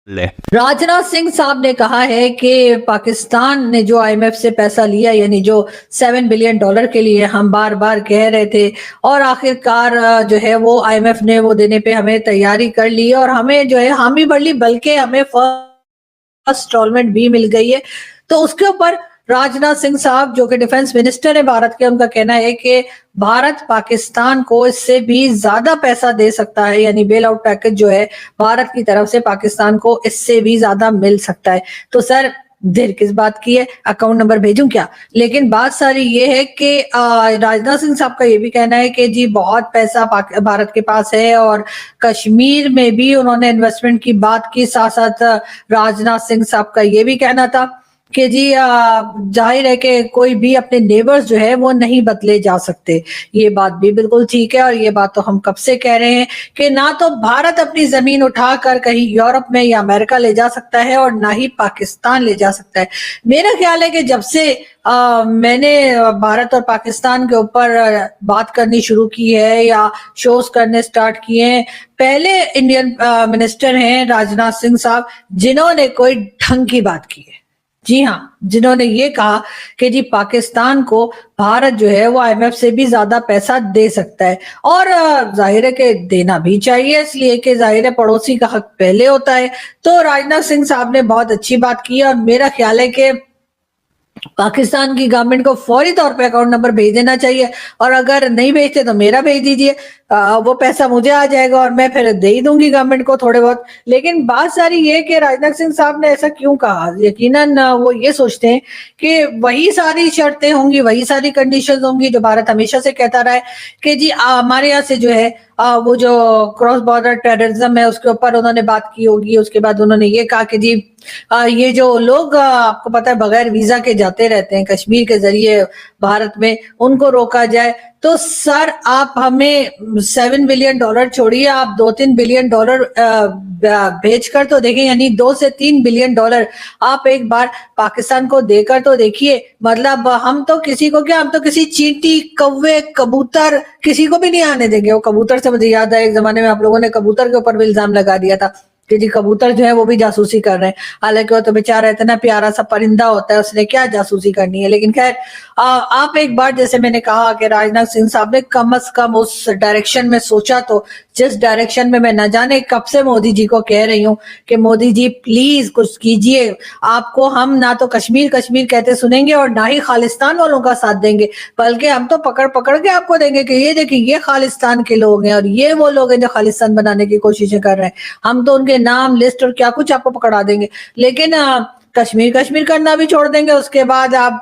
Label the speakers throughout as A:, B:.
A: ले
B: राजनाथ सिंह साहब ने कहा है कि पाकिस्तान ने जो आईएमएफ से पैसा लिया, यानी जो $7 बिलियन के लिए हम बार बार कह रहे थे, और आखिरकार जो है वो आईएमएफ ने वो देने पे हमें तैयारी कर ली और हमें जो है हामी बढ़ ली, बल्कि हमें फर्स्ट इंस्टॉलमेंट भी मिल गई है। तो उसके ऊपर राजनाथ सिंह साहब जो कि डिफेंस मिनिस्टर है भारत के, उनका कहना है कि भारत पाकिस्तान को इससे भी ज्यादा पैसा दे सकता है, यानी बेल आउट पैकेज जो है भारत की तरफ से पाकिस्तान को इससे भी ज्यादा मिल सकता है। तो सर देर किस बात की है, अकाउंट नंबर भेजूं क्या? लेकिन बात सारी ये है कि राजनाथ सिंह साहब का ये भी कहना है कि जी बहुत पैसा भारत के पास है, और कश्मीर में भी उन्होंने इन्वेस्टमेंट की बात की। साथ साथ राजनाथ सिंह साहब का ये भी कहना था कि जी जाहिर है कि कोई भी अपने नेबर्स जो है वो नहीं बदले जा सकते। ये बात भी बिल्कुल ठीक है, और ये बात तो हम कब से कह रहे हैं कि ना तो भारत अपनी जमीन उठाकर कहीं यूरोप में या अमेरिका ले जा सकता है, और ना ही पाकिस्तान ले जा सकता है। मेरा ख्याल है कि जब से मैंने भारत और पाकिस्तान के ऊपर बात करनी शुरू की है या शोज करने स्टार्ट किए हैं, पहले इंडियन मिनिस्टर हैं राजनाथ सिंह साहब जिन्होंने कोई ढंग की बात की है। जी हाँ, जिन्होंने ये कहा कि जी पाकिस्तान को भारत जो है वो आईएमएफ से भी ज्यादा पैसा दे सकता है, और जाहिर है कि देना भी चाहिए, इसलिए कि जाहिर है पड़ोसी का हक पहले होता है। तो राजनाथ सिंह साहब ने बहुत अच्छी बात की, और मेरा ख्याल है कि पाकिस्तान की गवर्नमेंट को फौरी तौर पे अकाउंट नंबर भेज देना चाहिए, और अगर नहीं भेजते तो मेरा भेज दीजिए। वो पैसा मुझे आ जाएगा और मैं फिर दे ही दूंगी गवर्नमेंट को थोड़े बहुत। लेकिन बात सारी ये कि राजनाथ सिंह साहब ने ऐसा क्यों कहा? यकीनन वो ये सोचते हैं कि वही सारी शर्तें होंगी, वही सारी कंडीशंस होंगी जो भारत हमेशा से कहता रहा है कि जी हमारे यहाँ से जो है वो जो क्रॉस बॉर्डर टेररिज्म है उसके ऊपर उन्होंने बात की होगी। उसके बाद उन्होंने ये कहा कि जी ये जो लोग आपको पता है बगैर वीजा के जाते रहते हैं कश्मीर के जरिए भारत में, उनको रोका जाए। तो सर आप हमें $7 बिलियन छोड़िए, आप $2-3 बिलियन भेज कर तो देखें, यानी $2 से $3 बिलियन आप एक बार पाकिस्तान को देकर तो देखिए। मतलब हम तो किसी को क्या, हम तो किसी चींटी, कौवे, कबूतर किसी को भी नहीं आने देंगे। वो कबूतर से मुझे याद है एक जमाने में आप लोगों ने कबूतर के ऊपर भी इल्जाम लगा दिया था कि जी कबूतर जो है वो भी जासूसी कर रहे हैं, हालांकि वो तो बेचारा इतना प्यारा सा परिंदा होता है, उसने क्या जासूसी करनी है। लेकिन खैर आप एक बार, जैसे मैंने कहा कि राजनाथ सिंह साहब ने कम से कम उस डायरेक्शन में सोचा, तो जिस डायरेक्शन में मैं न जाने कब से मोदी जी को कह रही हूँ कि मोदी जी प्लीज कुछ कीजिए। आपको हम ना तो कश्मीर कश्मीर कहते सुनेंगे और ना ही खालिस्तान वालों का साथ देंगे, बल्कि हम तो पकड़ पकड़ के आपको देंगे कि ये देखिए ये खालिस्तान के लोग हैं और ये वो लोग हैं जो खालिस्तान बनाने की कोशिशें कर रहे हैं। हम तो उनके नाम, लिस्ट और क्या कुछ आपको पकड़ा देंगे। लेकिन कश्मीर कश्मीर करना भी छोड़ देंगे। उसके बाद आप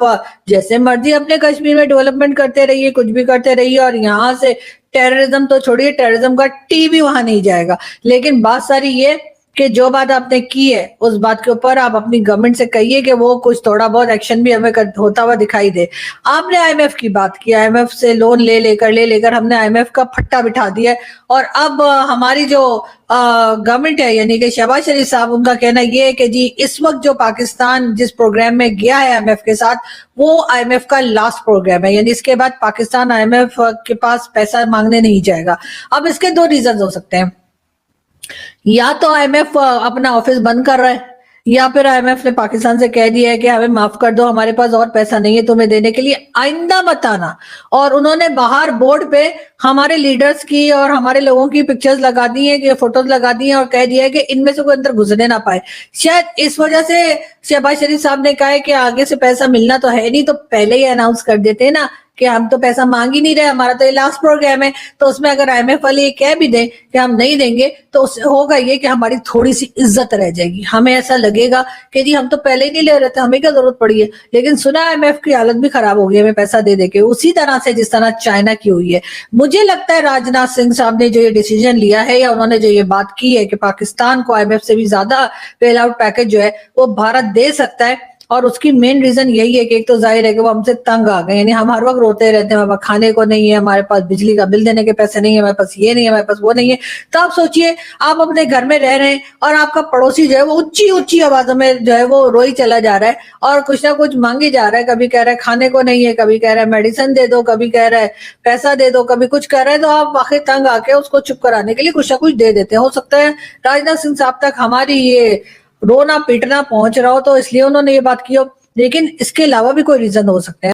B: जैसे मर्जी अपने कश्मीर में डेवलपमेंट करते रहिए, कुछ भी करते रहिए, और यहाँ से टेररिज्म तो छोड़िए, टेररिज्म का टीवी वहां नहीं जाएगा। लेकिन बात सारी ये कि जो बात आपने की है उस बात के ऊपर आप अपनी गवर्नमेंट से कहिए कि वो कुछ थोड़ा बहुत एक्शन भी हमें होता हुआ दिखाई दे। आपने आईएमएफ की बात की, आईएमएफ से लोन ले लेकर हमने आईएमएफ का फट्टा बिठा दिया है, और अब हमारी जो गवर्नमेंट है यानी कि शहबाज शरीफ साहब, उनका कहना ये है कि जी इस वक्त जो पाकिस्तान जिस प्रोग्राम में गया है आईएमएफ के साथ, वो आईएमएफ का लास्ट प्रोग्राम है, यानी इसके बाद पाकिस्तान आईएमएफ के पास पैसा मांगने नहीं जाएगा। अब इसके दो रीजन हो सकते हैं, या तो आईएमएफ अपना ऑफिस बंद कर रहा है, या फिर आईएमएफ ने पाकिस्तान से कह दिया है कि हमें माफ कर दो, हमारे पास और पैसा नहीं है तुम्हें देने के लिए, आइंदा मत आना। और उन्होंने बाहर बोर्ड पे हमारे लीडर्स की और हमारे लोगों की पिक्चर्स लगा दी है, कि फोटोज लगा दी है, और कह दिया है कि इनमें से कोई अंदर घुसने ना पाए। शायद इस वजह से शहबाज शरीफ साहब ने कहा है कि आगे से पैसा मिलना तो है नहीं, तो पहले ही अनाउंस कर देते हैं ना कि हम तो पैसा मांग ही नहीं रहे, हमारा तो ये लास्ट प्रोग्राम है। तो उसमें अगर आईएमएफ वाले ये कह भी दें कि हम नहीं देंगे, तो उससे होगा ये कि हमारी थोड़ी सी इज्जत रह जाएगी। हमें ऐसा लगेगा कि जी हम तो पहले ही नहीं ले रहे थे, हमें क्या जरूरत पड़ी है। लेकिन सुना आईएमएफ की हालत भी खराब हो गई हमें पैसा दे दे के, उसी तरह से जिस तरह चाइना की हुई है। मुझे लगता है राजनाथ सिंह साहब ने जो ये डिसीजन लिया है, या उन्होंने जो ये बात की है कि पाकिस्तान को आईएमएफ से भी ज्यादा बेल आउट पैकेज जो है वो भारत दे सकता है, اور اس کی مین ریزن یہی ہے کہ ایک تو ظاہر ہے کہ وہ ہم سے تنگ آ گئے، یعنی ہم ہر وقت روتے رہتے ہیں ہمارے پاس کھانے کو نہیں ہے، ہمارے پاس بجلی کا بل دینے کے پیسے نہیں ہیں، ہمارے پاس یہ نہیں ہے، ہمارے پاس وہ نہیں ہے. تو آپ سوچئے آپ اپنے گھر میں رہ رہے ہیں اور آپ کا پڑوسی جو ہے وہ اونچی اونچی آوازوں میں جو ہے وہ روئی چلا جا رہا ہے اور کچھ نہ کچھ مانگی جا رہا ہے، کبھی کہہ رہا ہے کھانے کو نہیں ہے، کبھی کہہ رہا ہے میڈیسن دے دو، کبھی کہہ رہا ہے پیسہ دے دو، کبھی کچھ کہہ رہا ہے، تو آپ آخر تنگ آ کے اس کو چپ کرانے کے لیے کچھ نہ کچھ دے دیتے ہیں. ہو سکتا ہے راجناتھ سنگھ صاحب تک ہماری یہ رونا پیٹنا پہنچ رہا ہو تو اس لیے انہوں نے یہ بات کی ہو، لیکن اس کے علاوہ بھی کوئی ریزن ہو سکتا ہے.